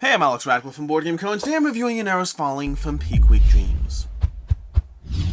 Hey, I'm Alex Radcliffe from Board Game Co, and today I'm reviewing Ynaros Fallin from Peak Week Dreams.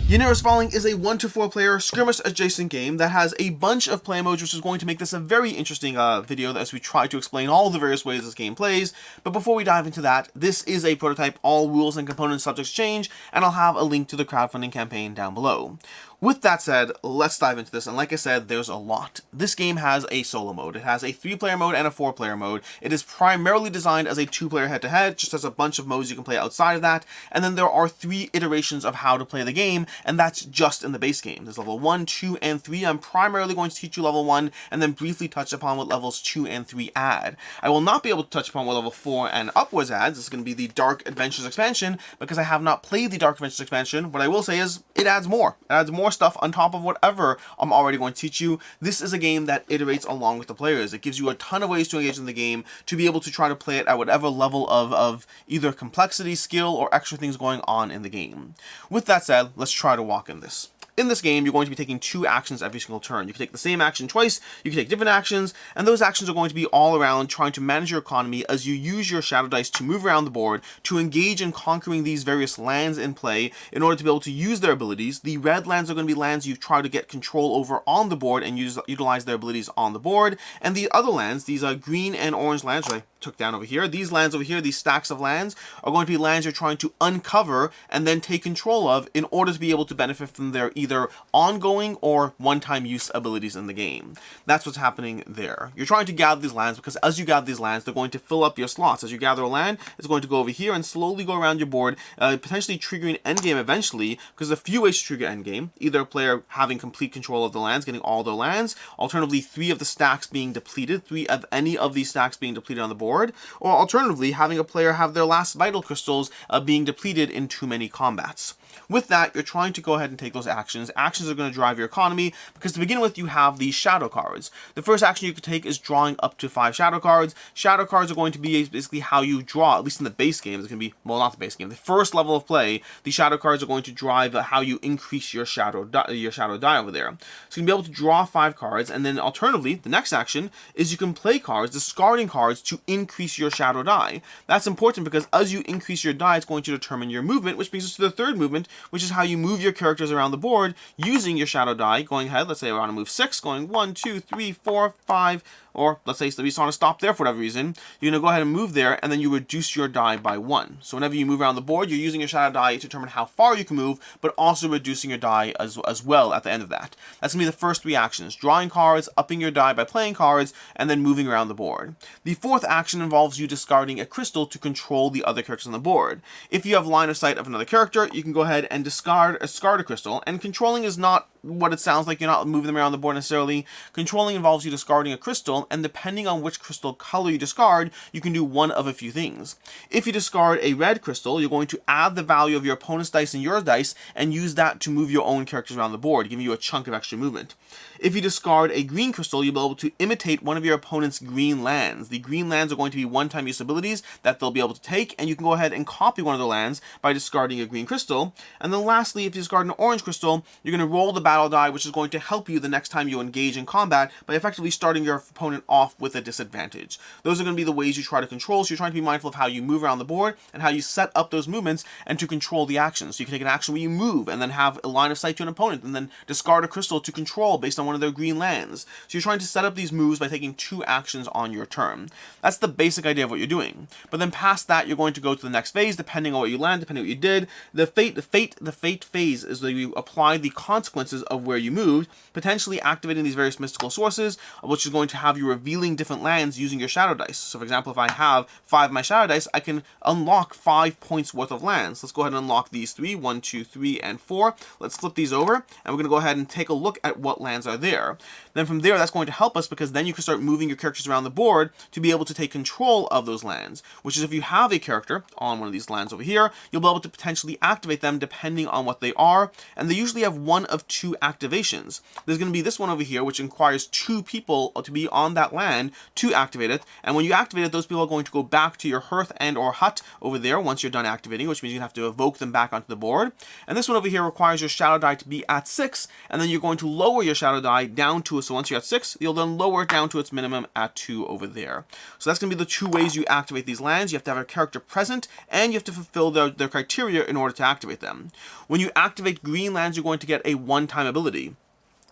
Ynaros Fallin is a 1 to 4 player skirmish adjacent game that has a bunch of play modes, which is going to make this a very interesting video as we try to explain all the various ways this game plays. But before we dive into that, this is a prototype, all rules and component subjects change, and I'll have a link to the crowdfunding campaign down below. With that said, let's dive into this, and like I said, there's a lot. This game has a solo mode, it has a 3-player mode and a 4-player mode. It is primarily designed as a 2-player head-to-head, just has a bunch of modes you can play outside of that, and then there are 3 iterations of how to play the game, and that's just in the base game. There's level 1, 2, and 3. I'm primarily going to teach you level 1, and then briefly touch upon what levels 2 and 3 add. I will not be able to touch upon what level 4 and upwards adds. This is going to be the Dark Adventures expansion, because I have not played the Dark Adventures expansion. What I will say is, it adds more. It adds more stuff on top of whatever I'm already going to teach you. This is a game that iterates along with the players. It gives you a ton of ways to engage in the game, to be able to try to play it at whatever level of either complexity, skill, or extra things going on in the game. With that said, let's try to walk in this. In this game, you're going to be taking 2 actions every single turn. You can take the same action twice, you can take different actions, and those actions are going to be all around trying to manage your economy as you use your shadow dice to move around the board to engage in conquering these various lands in play in order to be able to use their abilities. The red lands are going to be lands you try to get control over on the board and utilize their abilities on the board, and the other lands, these are green and orange lands, which I took down over here. These lands over here, these stacks of lands, are going to be lands you're trying to uncover and then take control of in order to be able to benefit from their either ongoing or one-time use abilities in the game. That's what's happening there. You're trying to gather these lands because as you gather these lands, they're going to fill up your slots. As you gather a land, it's going to go over here and slowly go around your board, potentially triggering endgame eventually, because there's a few ways to trigger endgame. Either a player having complete control of the lands, getting all their lands, alternatively 3 of the stacks being depleted, 3 of any of these stacks being depleted on the board, or alternatively having a player have their last vital crystals being depleted in too many combats. With that, you're trying to go ahead and take those actions. Actions are going to drive your economy, because to begin with, you have these shadow cards. The first action you can take is drawing up to 5 shadow cards. Shadow cards are going to be basically how you draw, at least in the base game. It's going to be, well, not the base game, the first level of play. The shadow cards are going to drive how you increase your shadow die over there. So you're going to be able to draw 5 cards, and then alternatively, the next action is you can play cards, discarding cards to increase your shadow die. That's important because as you increase your die, it's going to determine your movement, which brings us to the third movement, which is how you move your characters around the board using your shadow die. Going ahead, let's say I want to move 6, going 1, 2, 3, 4, 5, or let's say we just want to stop there for whatever reason. You're going to go ahead and move there, and then you reduce your die by 1. So whenever you move around the board, you're using your shadow die to determine how far you can move, but also reducing your die as well at the end of that. That's going to be the first 3 actions: drawing cards, upping your die by playing cards, and then moving around the board. The 4th action involves you discarding a crystal to control the other characters on the board. If you have line of sight of another character, you can go ahead and discard a crystal, and controlling is not what it sounds like. You're not moving them around the board necessarily. Controlling involves you discarding a crystal, and depending on which crystal color you discard, you can do one of a few things. If you discard a red crystal, you're going to add the value of your opponent's dice and your dice, and use that to move your own characters around the board, giving you a chunk of extra movement. If you discard a green crystal, you'll be able to imitate one of your opponent's green lands. The green lands are going to be one-time use abilities that they'll be able to take, and you can go ahead and copy one of the lands by discarding a green crystal. And then lastly, if you discard an orange crystal, you're going to roll the battle die, which is going to help you the next time you engage in combat by effectively starting your opponent off with a disadvantage. Those are going to be the ways you try to control, so you're trying to be mindful of how you move around the board and how you set up those movements and to control the actions. So you can take an action where you move and then have a line of sight to an opponent and then discard a crystal to control based on one of their green lands. So you're trying to set up these moves by taking 2 actions on your turn. That's the basic idea of what you're doing. But then past that, you're going to go to the next phase, depending on what you land, depending on what you did. The fate phase is where you apply the consequences of where you moved, potentially activating these various mystical sources, which is going to have you revealing different lands using your shadow dice. So for example, if I have 5 of my shadow dice, I can unlock 5 points worth of lands. Let's go ahead and unlock these 3, 1, 2, 3, and 4. Let's flip these over, and we're going to go ahead and take a look at what lands are there. Then from there, that's going to help us, because then you can start moving your characters around the board to be able to take control of those lands, which is if you have a character on one of these lands over here, you'll be able to potentially activate them depending on what they are, and they usually have one of 2 two activations. There's going to be this one over here, which requires 2 people to be on that land to activate it, and when you activate it, those people are going to go back to your hearth and or hut over there once you're done activating, which means you have to evoke them back onto the board. And this one over here requires your shadow die to be at 6, and then you're going to lower your shadow die down to, so once you're at 6, you'll then lower it down to its minimum at 2 over there. So that's going to be the 2 ways you activate these lands. You have to have a character present, and you have to fulfill their criteria in order to activate them. When you activate green lands, you're going to get a one-time ability.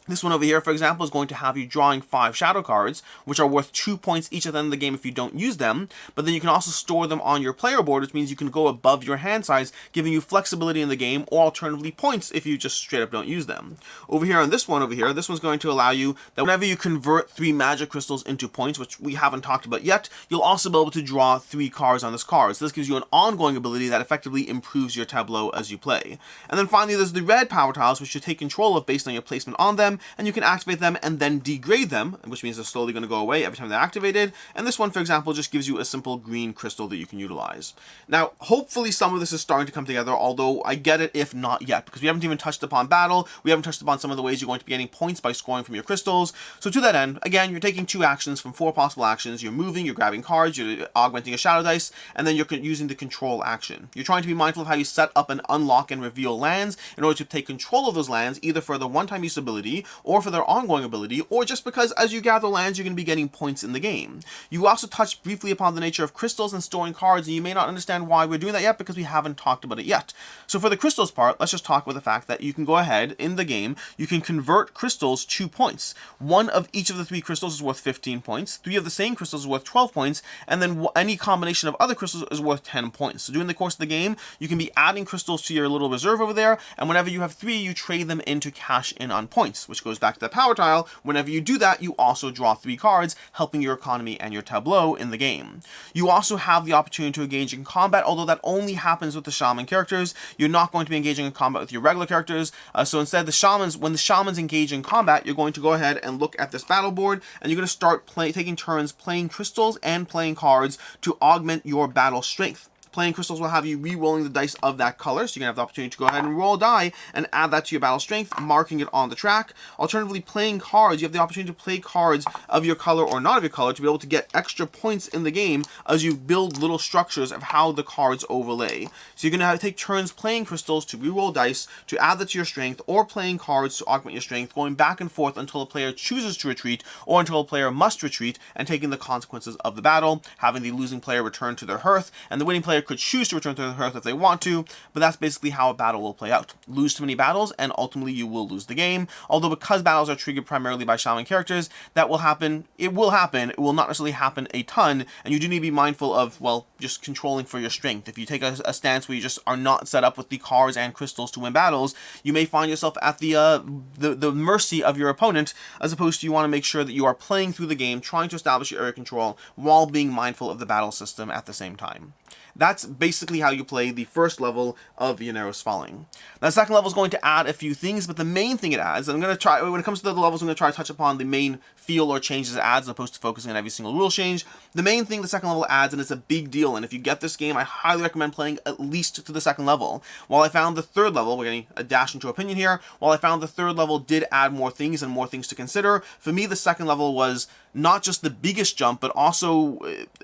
This one over here, for example, is going to have you drawing 5 shadow cards, which are worth 2 points each at the end of the game if you don't use them, but then you can also store them on your player board, which means you can go above your hand size, giving you flexibility in the game, or alternatively points if you just straight up don't use them. Over here on this one over here, this one's going to allow you that whenever you convert 3 magic crystals into points, which we haven't talked about yet, you'll also be able to draw 3 cards on this card. So this gives you an ongoing ability that effectively improves your tableau as you play. And then finally, there's the red power tiles, which you take control of based on your placement on them, and you can activate them and then degrade them, which means they're slowly going to go away every time they're activated. And this one, for example, just gives you a simple green crystal that you can utilize. Now, hopefully some of this is starting to come together, although I get it if not yet, because we haven't even touched upon battle, we haven't touched upon some of the ways you're going to be getting points by scoring from your crystals. So to that end, again, you're taking 2 actions from 4 possible actions. You're moving, you're grabbing cards, you're augmenting a shadow dice, and then you're using the control action. You're trying to be mindful of how you set up and unlock and reveal lands in order to take control of those lands, either for the one-time use ability, or for their ongoing ability, or just because as you gather lands, you're going to be getting points in the game. You also touched briefly upon the nature of crystals and storing cards, and you may not understand why we're doing that yet because we haven't talked about it yet. So for the crystals part, let's just talk about the fact that you can go ahead in the game, you can convert crystals to points. 1 of each of the 3 crystals is worth 15 points, 3 of the same crystals is worth 12 points, and then any combination of other crystals is worth 10 points. So during the course of the game, you can be adding crystals to your little reserve over there, and whenever you have 3, you trade them in to cash in on points, which goes back to the power tile. Whenever you do that, you also draw 3 cards, helping your economy and your tableau in the game. You also have the opportunity to engage in combat, although that only happens with the shaman characters. You're not going to be engaging in combat with your regular characters, so instead when the shamans engage in combat, you're going to go ahead and look at this battle board, and you're going to start taking turns playing crystals and playing cards to augment your battle strength. Playing crystals will have you re-rolling the dice of that color, so you can have the opportunity to go ahead and roll a die and add that to your battle strength, marking it on the track. Alternatively, playing cards, you have the opportunity to play cards of your color or not of your color to be able to get extra points in the game as you build little structures of how the cards overlay. So you're going to have to take turns playing crystals to re-roll dice to add that to your strength, or playing cards to augment your strength, going back and forth until a player chooses to retreat or until a player must retreat, and taking the consequences of the battle, having the losing player return to their hearth, and the winning player could choose to return to the hearth if they want to, but that's basically how a battle will play out. Lose too many battles, and ultimately you will lose the game. Although because battles are triggered primarily by shaman characters, that will happen. It will happen. It will not necessarily happen a ton, and you do need to be mindful of, well, just controlling for your strength. If you take a stance where you just are not set up with the cards and crystals to win battles, you may find yourself at the mercy of your opponent, as opposed to you want to make sure that you are playing through the game, trying to establish your area control while being mindful of the battle system at the same time. That's basically how you play the first level of Ynaros Fallin. Now, the second level is going to add a few things, but the main thing it adds, and I'm going to try, when it comes to the levels, I'm going to try to touch upon the main feel or changes it adds, as opposed to focusing on every single rule change. The main thing the second level adds, and it's a big deal, and if you get this game, I highly recommend playing at least to the second level. While I found the third level, we're getting a dash into opinion here, while I found the third level did add more things and more things to consider, for me the second level was not just the biggest jump, but also,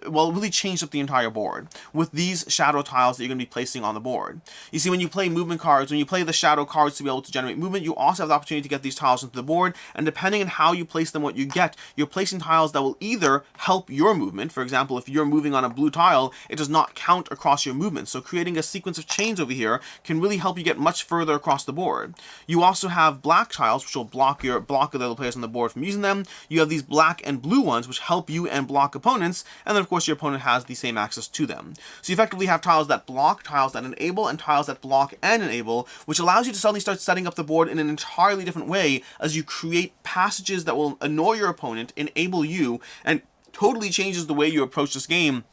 well, it really changed up the entire board with these shadow tiles that you're going to be placing on the board. You see, when you play movement cards, when you play the shadow cards to be able to generate movement, you also have the opportunity to get these tiles into the board, and depending on how you place them, what you get, you're placing tiles that will either help your movement. For example, if you're moving on a blue tile, it does not count across your movement, so creating a sequence of chains over here can really help you get much further across the board. You also have black tiles, which will block the other players on the board from using them. You have these black and blue ones, which help you and block opponents, and then of course your opponent has the same access to them. So you effectively have tiles that block, tiles that enable, and tiles that block and enable, which allows you to suddenly start setting up the board in an entirely different way as you create passages that will annoy your opponent, enable you, and totally changes the way you approach this game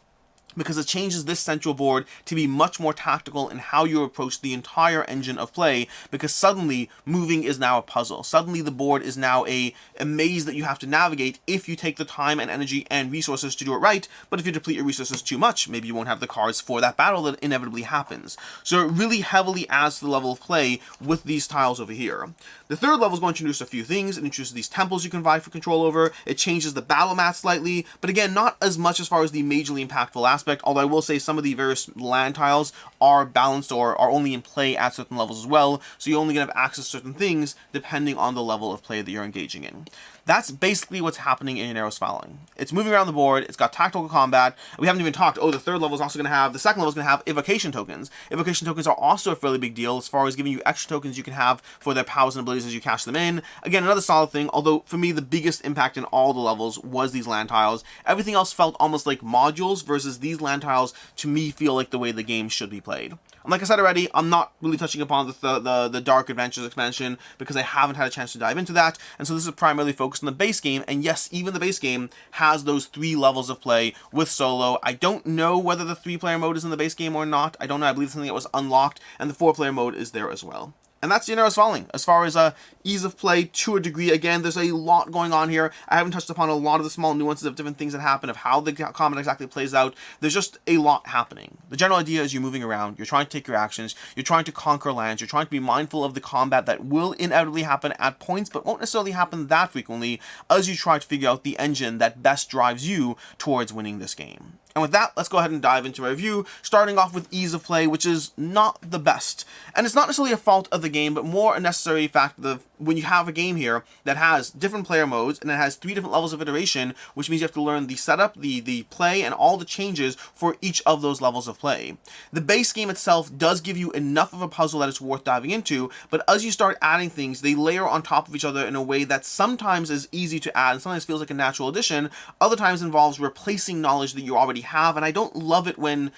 because it changes this central board to be much more tactical in how you approach the entire engine of play, because suddenly moving is now a puzzle. Suddenly the board is now a maze that you have to navigate if you take the time and energy and resources to do it right, but if you deplete your resources too much, maybe you won't have the cards for that battle that inevitably happens. So it really heavily adds to the level of play with these tiles over here. The third level is going to introduce a few things. It introduces these temples you can vie for control over. It changes the battle mat slightly, but again, not as much as far as the majorly impactful aspect, although I will say some of the various land tiles are balanced or are only in play at certain levels as well, so you're only going to have access to certain things depending on the level of play that you're engaging in. That's basically what's happening in Ynaros Fallin. It's moving around the board, it's got tactical combat. We haven't even talked, the third level is also going to have, the second level is going to have evocation tokens. Evocation tokens are also a fairly big deal as far as giving you extra tokens you can have for their powers and abilities as you cash them in. Again, another solid thing, although for me the biggest impact in all the levels was these land tiles. Everything else felt almost like modules, versus these land tiles to me feel like the way the game should be played. And like I said already, I'm not really touching upon the Dark Adventures expansion because I haven't had a chance to dive into that, and so this is primarily focused on the base game, and yes, even the base game has those 3 levels of play with solo. I don't know whether the 3-player mode is in the base game or not. I don't know, I believe it's something that was unlocked, and the 4-player mode is there as well. And that's Ynaros Fallin. As far as ease of play to a degree, again, there's a lot going on here. I haven't touched upon a lot of the small nuances of different things that happen, of how the combat exactly plays out. There's just a lot happening. The general idea is you're moving around, you're trying to take your actions, you're trying to conquer lands, you're trying to be mindful of the combat that will inevitably happen at points, but won't necessarily happen that frequently, as you try to figure out the engine that best drives you towards winning this game. And with that, let's go ahead and dive into my review, starting off with ease of play, which is not the best. And it's not necessarily a fault of the game, but more a necessary fact of when you have a game here that has different player modes, and it has 3 different levels of iteration, which means you have to learn the setup, the play, and all the changes for each of those levels of play. The base game itself does give you enough of a puzzle that it's worth diving into, but as you start adding things, they layer on top of each other in a way that sometimes is easy to add, and sometimes feels like a natural addition, other times involves replacing knowledge that you already have, and I don't love it when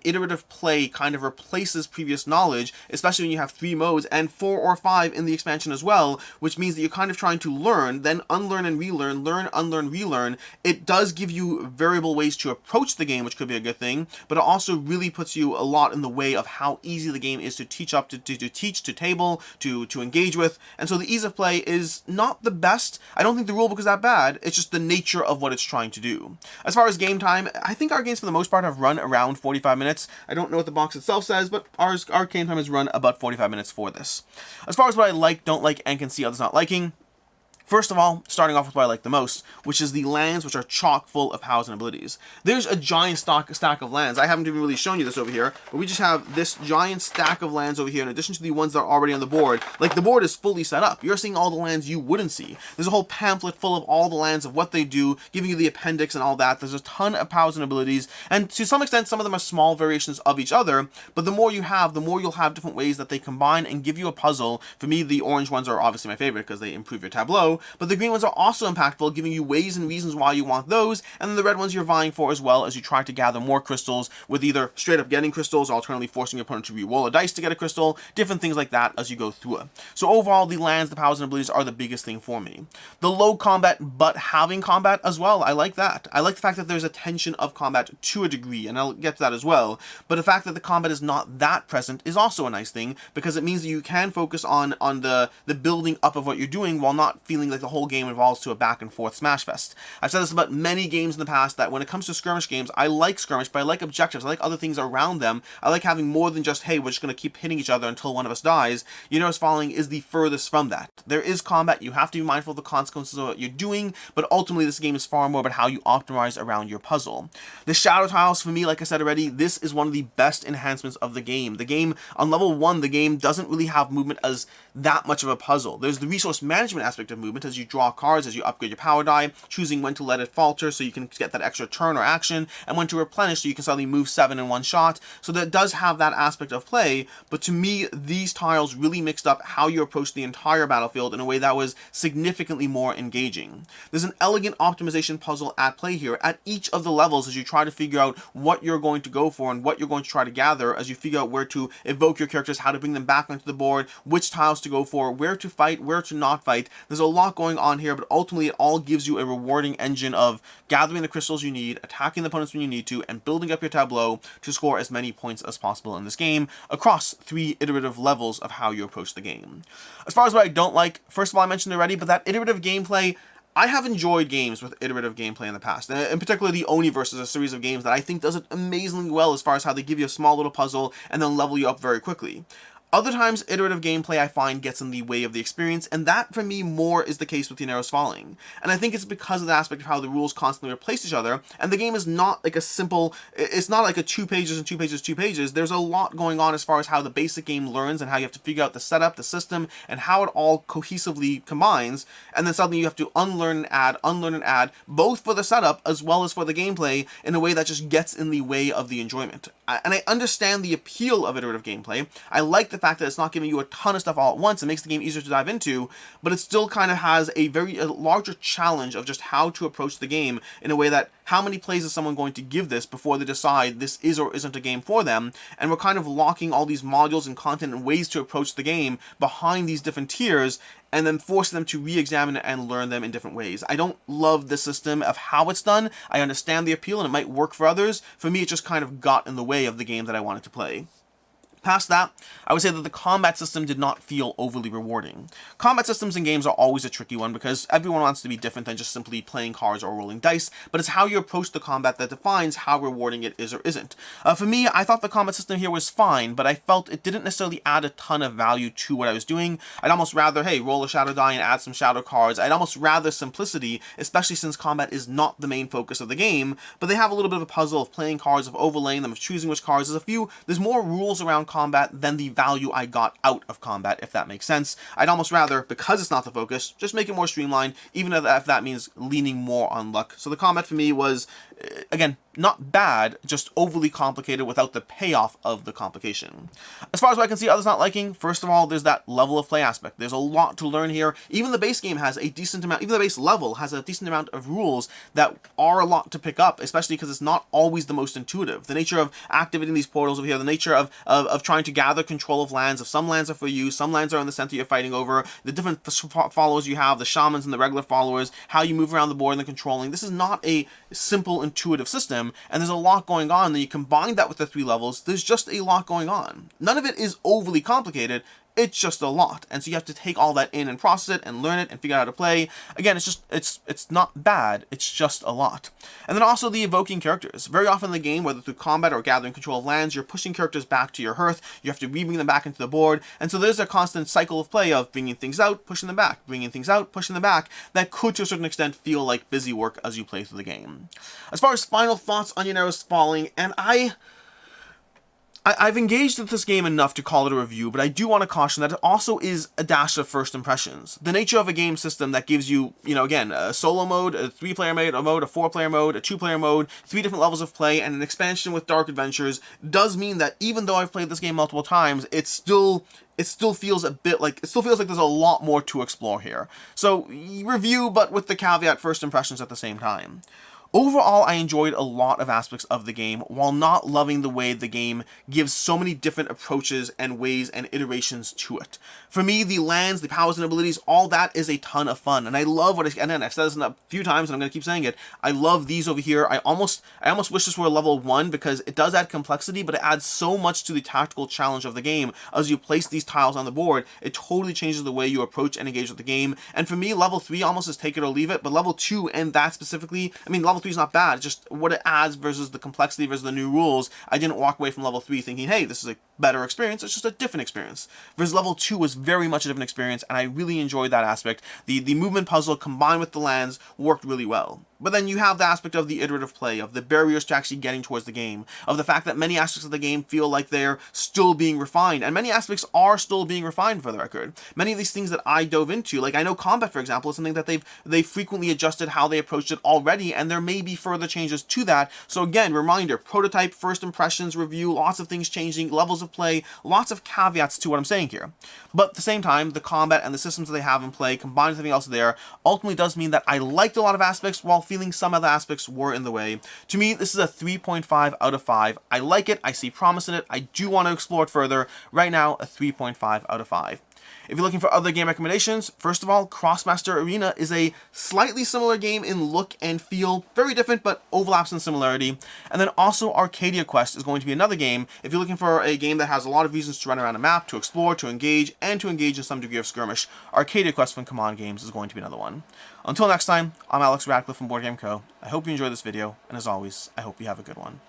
iterative play kind of replaces previous knowledge, especially when you have 3 modes and 4 or 5 in the expansion as well, which means that you're kind of trying to learn, then unlearn and relearn, learn, unlearn, relearn. It does give you variable ways to approach the game, which could be a good thing, but it also really puts you a lot in the way of how easy the game is to teach up, to teach, to table, to engage with, and so the ease of play is not the best. I don't think the rulebook is that bad, it's just the nature of what it's trying to do. As far as game time, I think our games for the most part have run around 45 minutes. I don't know what the box itself says, but our game time has run about 45 minutes for this. As far as what I like, don't like, and can see others not liking, first of all, starting off with what I like the most, which is the lands, which are chock full of powers and abilities. There's a giant stack of lands. I haven't even really shown you this over here, but we just have this giant stack of lands over here in addition to the ones that are already on the board. Like, the board is fully set up. You're seeing all the lands you wouldn't see. There's a whole pamphlet full of all the lands, of what they do, giving you the appendix and all that. There's a ton of powers and abilities, and to some extent, some of them are small variations of each other, but the more you have, the more you'll have different ways that they combine and give you a puzzle. For me, the orange ones are obviously my favorite because they improve your tableau, but the green ones are also impactful, giving you ways and reasons why you want those, and then the red ones you're vying for as well, as you try to gather more crystals, with either straight up getting crystals or alternatively forcing your opponent to re-roll a dice to get a crystal, different things like that as you go through it. So overall, the lands, the powers, and abilities are the biggest thing for me. The low combat, but having combat as well, I like that. I like the fact that there's a tension of combat to a degree, and I'll get to that as well, but the fact that the combat is not that present is also a nice thing, because it means that you can focus on the building up of what you're doing while not feeling like the whole game evolves to a back and forth smash fest. I've said this about many games in the past, that when it comes to skirmish games, I like skirmish, but I like objectives, I like other things around them. I like having more than just, hey, we're just going to keep hitting each other until one of us dies. Ynaros Fallin is the furthest from that. There is combat, you have to be mindful of the consequences of what you're doing, but ultimately this game is far more about how you optimize around your puzzle. The shadow tiles, for me, like I said already, this is one of the best enhancements of the game. The game, on level 1, the game doesn't really have movement as that much of a puzzle. There's the resource management aspect of movement, as you draw cards, as you upgrade your power die, choosing when to let it falter so you can get that extra turn or action, and when to replenish so you can suddenly move 7 in one shot. So that does have that aspect of play, but to me, these tiles really mixed up how you approach the entire battlefield in a way that was significantly more engaging. There's an elegant optimization puzzle at play here at each of the levels, as you try to figure out what you're going to go for and what you're going to try to gather, as you figure out where to evoke your characters, how to bring them back onto the board, which tiles to go for, where to fight, where to not fight. There's a lot going on here, but ultimately it all gives you a rewarding engine of gathering the crystals you need, attacking the opponents when you need to, and building up your tableau to score as many points as possible in this game across 3 iterative levels of how you approach the game. As far as what I don't like, first of all, I mentioned already, but that iterative gameplay, I have enjoyed games with iterative gameplay in the past. In particular, the Oniverse is a series of games that I think does it amazingly well as far as how they give you a small little puzzle and then level you up very quickly. Other times, iterative gameplay I find gets in the way of the experience, and that for me more is the case with Ynaros Fallin. And I think it's because of the aspect of how the rules constantly replace each other, and the game is not like a simple, it's not like a 2 pages and 2 pages, 2 pages. There's a lot going on as far as how the basic game learns and how you have to figure out the setup, the system, and how it all cohesively combines, and then suddenly you have to unlearn and add, both for the setup as well as for the gameplay in a way that just gets in the way of the enjoyment. And I understand the appeal of iterative gameplay. I like the fact that it's not giving you a ton of stuff all at once. It makes the game easier to dive into, but it still kind of has a larger challenge of just how to approach the game in a way that how many plays is someone going to give this before they decide this is or isn't a game for them, and we're kind of locking all these modules and content and ways to approach the game behind these different tiers, and then force them to re-examine and learn them in different ways. I don't love the system of how it's done. I understand the appeal and it might work for others. For me, it just kind of got in the way of the game that I wanted to play. Past that, I would say that the combat system did not feel overly rewarding. Combat systems in games are always a tricky one because everyone wants to be different than just simply playing cards or rolling dice, but it's how you approach the combat that defines how rewarding it is or isn't. For me, I thought the combat system here was fine, but I felt it didn't necessarily add a ton of value to what I was doing. I'd almost rather, hey, roll a shadow die and add some shadow cards. I'd almost rather simplicity, especially since combat is not the main focus of the game, but they have a little bit of a puzzle of playing cards, of overlaying them, of choosing which cards. There's more rules around combat than the value I got out of combat, if that makes sense. I'd almost rather, because it's not the focus, just make it more streamlined, even if that means leaning more on luck. So the combat for me was, again, not bad, just overly complicated without the payoff of the complication. As far as what I can see others not liking, first of all, there's that level of play aspect. There's a lot to learn here. Even the base game has a decent amount, even the base level has a decent amount of rules that are a lot to pick up, especially because it's not always the most intuitive. The nature of activating these portals over here, the nature of trying to gather control of lands. If some lands are for you, some lands are in the center you're fighting over, the different followers you have, the shamans and the regular followers, how you move around the board and the controlling. This is not a simple, intuitive system, and there's a lot going on. And you combine that with the 3 levels, there's just a lot going on. None of it is overly complicated. It's just a lot, and so you have to take all that in and process it and learn it and figure out how to play. Again, it's not bad, it's just a lot. And then also the evoking characters. Very often in the game, whether through combat or gathering control of lands, you're pushing characters back to your hearth, you have to re-bring them back into the board, and so there's a constant cycle of play of bringing things out, pushing them back, bringing things out, pushing them back, that could to a certain extent feel like busy work as you play through the game. As far as final thoughts on Ynaros Fallin, and I've engaged with this game enough to call it a review, but I do want to caution that it also is a dash of first impressions. The nature of a game system that gives you, again, a solo mode, a 3-player mode, a 4-player mode, a 2-player mode, 3 different levels of play, and an expansion with Dark Adventures does mean that even though I've played this game multiple times, it still feels there's a lot more to explore here. So, review, but with the caveat first impressions at the same time. Overall, I enjoyed a lot of aspects of the game, while not loving the way the game gives so many different approaches and ways and iterations to it. For me, the lands, the powers and abilities, all that is a ton of fun, and I love and then I've said this a few times, and I'm going to keep saying it, I love these over here. I almost wish this were level 1, because it does add complexity, but it adds so much to the tactical challenge of the game. As you place these tiles on the board, it totally changes the way you approach and engage with the game, and for me, level 3 almost is take it or leave it, but level 2 and that specifically, level 3 is not bad, it's just what it adds versus the complexity versus the new rules. I didn't walk away from level 3 thinking, hey, this is a better experience, it's just a different experience. Versus level 2 was very much a different experience, and I really enjoyed that aspect. The movement puzzle combined with the lands worked really well. But then you have the aspect of the iterative play, of the barriers to actually getting towards the game, of the fact that many aspects of the game feel like they're still being refined, and many aspects are still being refined, for the record. Many of these things that I dove into, like I know combat, for example, is something that they've frequently adjusted how they approached it already, and there may be further changes to that. So again, reminder, prototype, first impressions, review, lots of things changing, levels of play, lots of caveats to what I'm saying here. But at the same time, the combat and the systems that they have in play, combined with everything else there, ultimately does mean that I liked a lot of aspects while feeling some other aspects were in the way. To me, this is a 3.5 out of 5. I like it, I see promise in it, I do want to explore it further. Right now, a 3.5 out of 5. If you're looking for other game recommendations, first of all, Crossmaster Arena is a slightly similar game in look and feel, very different but overlaps in similarity. And then also Arcadia Quest is going to be another game if you're looking for a game that has a lot of reasons to run around a map, to explore, to engage, and to engage in some degree of skirmish. Arcadia Quest from Command Games is going to be another one. Until next time, I'm Alex Radcliffe from Board Game Co. I hope you enjoyed this video, and as always, I hope you have a good one.